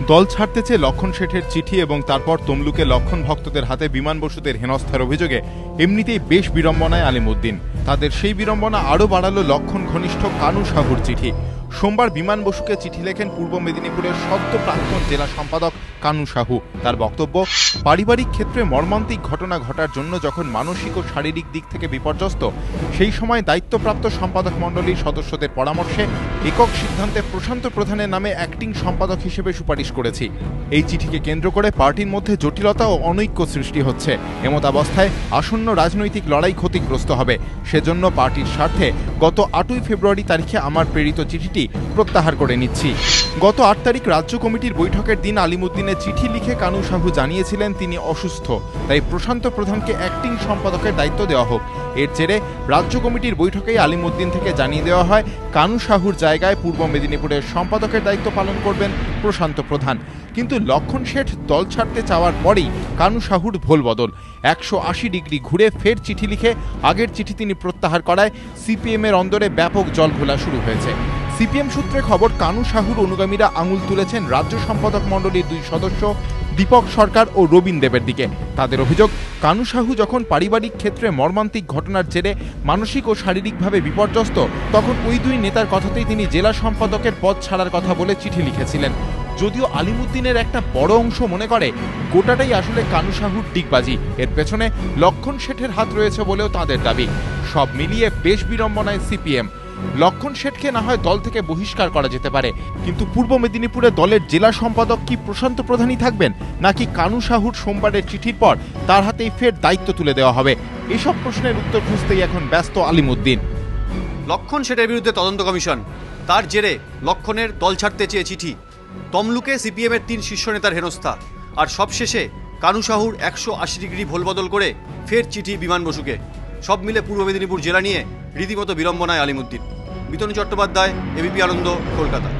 দল ছাড়তে চেয়ে লক্ষণ শেঠের চিঠি এবং তারপর তমলুকে লক্ষণ ভক্তদের হাতে বিমান বসুদের হেনস্থার অভিযোগে এমনিতেই বেশ বিড়ম্বনায় আলিমুদ্দিন। তাদের সেই বিড়ম্বনা আরও বাড়ালো লক্ষণ ঘনিষ্ঠ কানু সাহুর চিঠি। সোমবার বিমান বসুকে চিঠি লেখেন পূর্ব মেদিনীপুরের সদ্য প্রাক্তন জেলা সম্পাদক কানু সাহু। তার বক্তব্য, পারিবারিক ক্ষেত্রে মর্মান্তিক ঘটনা ঘটার জন্য যখন মানসিক ও শারীরিক দিক থেকে বিপর্যস্ত, সেই সময় দায়িত্বপ্রাপ্ত সম্পাদক মণ্ডলীর সদস্যদের পরামর্শে একক সিদ্ধান্তে প্রশান্ত প্রধানের নামে অ্যাক্টিং সম্পাদক হিসেবে সুপারিশ করেছি। এই চিঠিকে কেন্দ্র করে পার্টির মধ্যে জটিলতা ও অনৈক্য সৃষ্টি হচ্ছে। এমতাবস্থায় আসন্ন রাজনৈতিক লড়াই ক্ষতিগ্রস্ত হবে। সেজন্য পার্টির স্বার্থে গত 8ই ফেব্রুয়ারি তারিখে আমার প্রেরিত চিঠিটি প্রত্যাহার করে নিচ্ছি। গত 8 তারিখ রাজ্য কমিটির বৈঠকের দিন আলিমুদ্দিনের চিঠি লিখে কানু সাহু জানিয়েছিলেন তিনি অসুস্থ, তাই প্রশান্ত প্রধানকে অ্যাক্টিং সম্পাদকের দায়িত্ব দেওয়া হোক। এর জেরে রাজ্য কমিটির বৈঠকেই আলিমুদ্দিন থেকে জানিয়ে দেওয়া হয় কানু সাহুর জায়গায় পূর্ব মেদিনীপুরের সম্পাদকের দায়িত্ব পালন করবেন প্রশান্ত প্রধান। কিন্তু লক্ষণ শেঠ দল ছাড়তে চাওয়ার পরেই কানু সাহুর ভোল বদল। 180 ডিগ্রি ঘুরে ফের চিঠি লিখে আগের চিঠি তিনি প্রত্যাহার করায় সিপিএমের অন্দরে ব্যাপক জলঘোলা শুরু হয়েছে। সিপিএম সূত্রে খবর, কানু সাহুর অনুগামীরা আঙুল তুলেছেন রাজ্য সম্পাদক মণ্ডলীর 2 সদস্য দীপক সরকার ও রবীন দেবের দিকে। তাদের অভিযোগ, কানু সাহু যখন পারিবারিক ক্ষেত্রে মর্মান্তিক ঘটনার জেরে মানসিক ও শারীরিকভাবে বিপর্যস্ত, তখন ওই 2 নেতার কথাতেই তিনি জেলা সম্পাদকের পদ ছাড়ার কথা বলে চিঠি লিখেছিলেন। যদিও আলিমুদ্দিনের একটা বড় অংশ মনে করে গোটাটাই আসলে কানু সাহুর ডিগবাজি, এর পেছনে লক্ষণ শেঠের হাত রয়েছে বলেও তাদের দাবি। সব মিলিয়ে বেশ বিড়ম্বনায় সিপিএম। লক্ষণ শেঠকে না হয় দল থেকে বহিষ্কার করা যেতে পারে, কিন্তু পূর্ব মেদিনীপুরে দলের জেলা সম্পাদক কি প্রশান্ত প্রধানই থাকবেন, নাকি কানু সাহুর সোমবারের চিঠির পর তার হাতেই ফের দায়িত্ব তুলে দেওয়া হবে? এসব প্রশ্নের উত্তর খুঁজতেই এখন ব্যস্ত আলিমুদ্দিন। লক্ষণ শেঠের বিরুদ্ধে তদন্ত কমিশন, তার জেরে লক্ষণের দল ছাড়তে চেয়ে চিঠি, তমলুকে সিপিএমের 3 শীর্ষ নেতার হেনস্থা, আর সবশেষে কানু সাহুর 180 ডিগ্রি ভোলবদল করে ফের চিঠি বিমান বসুকে। সব মিলে পূর্ব মেদিনীপুর জেলা নিয়ে রীতিমতো বিড়ম্বনায় আলিমুদ্দিন। বিতনু চট্টোপাধ্যায়, এবিপি আনন্দ, কলকাতা।